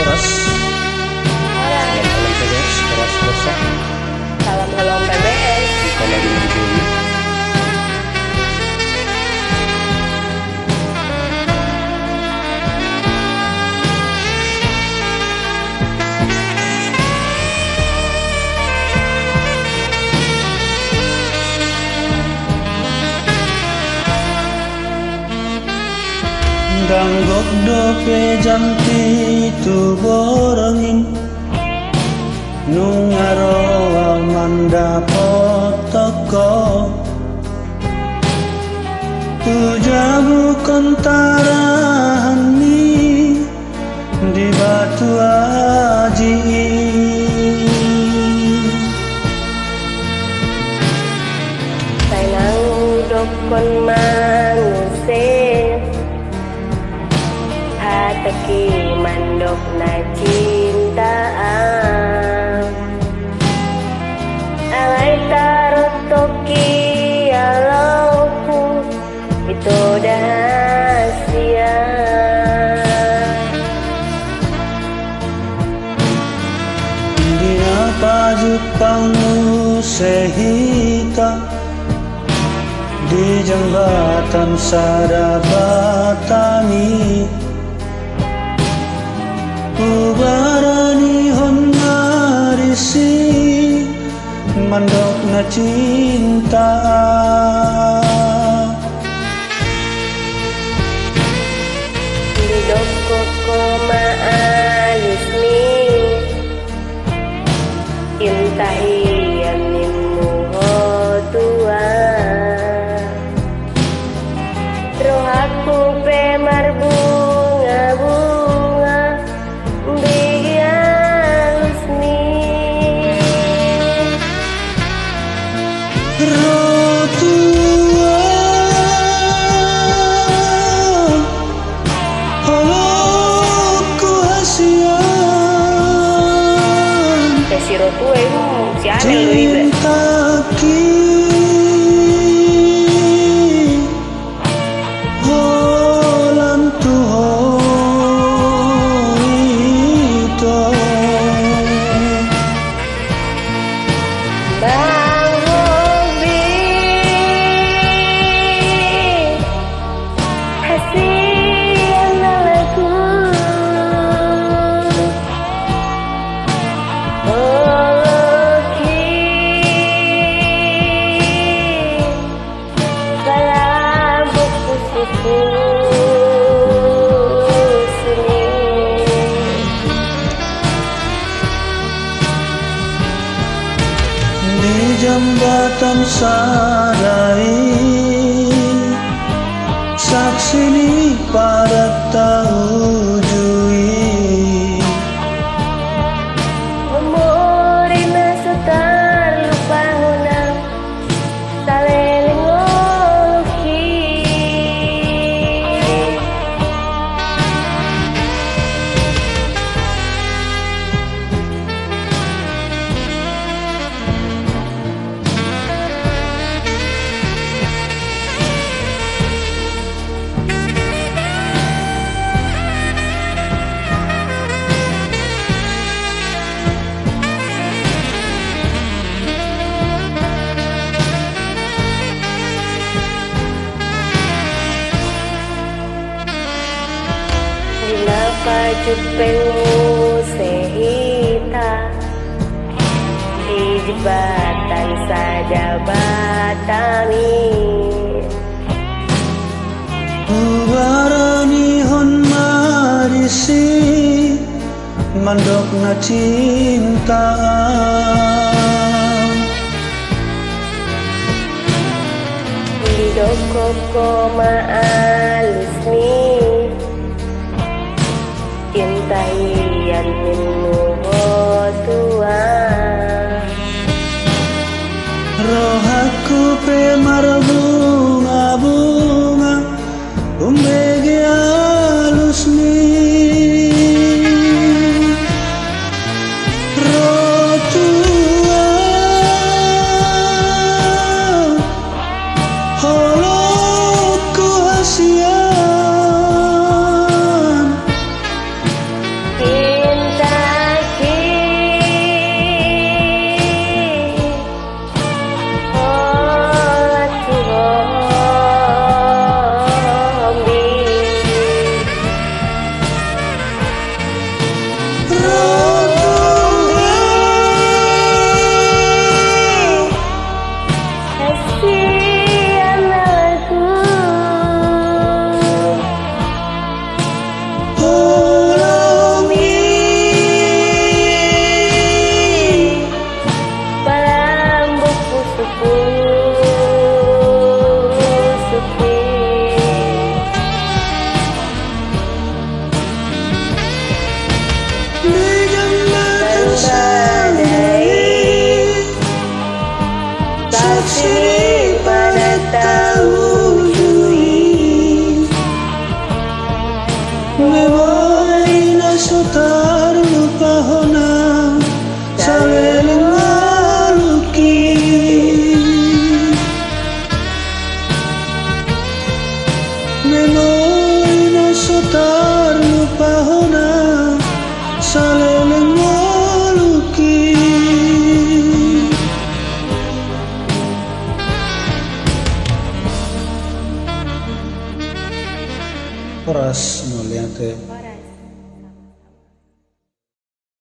keras. Orang. Salam PBS keras dosa. Salam Helom PBS. Kita lagi mencuri. Ganggok dope jam pitu borengin nungaro mandapot toko tujamu kontarahan ni di batu aji Sayang dokon manusia hataki mandok na cintaan alay tarot toki alauku itu dahasia Dina pajupangu sehita di jembatan Sarabatani Ubarani hon marisi mandok na cinta Didok koko maalis mi intahiyan nimu tua rohaku pe marbunga-bunga bigalus mi Rotua Holoku hasian si rotua itu si aneh lu ibe Cintaki Holam tuhoito Bang Hobi Hasian lagu Holoki Balabok pusiku sini Di jembatan Sadai Saksi ni pada tahu jui Memori setar lupa hunang Saleling ngoloki Kenapa jupelmu sehita di jembatan Sadabatani Ubarani hon marisi mandok na cinta Didok koko maalus mi intahiyan nimu tua Rohaku pe marbunga-bunga Umbegi alus ni Rotua Holoku hasian in Saksini pada tahu jui Memoy na sotar lupa hona Saling maluki Memoy na sotar lupa hona Saling maluki Horas no liante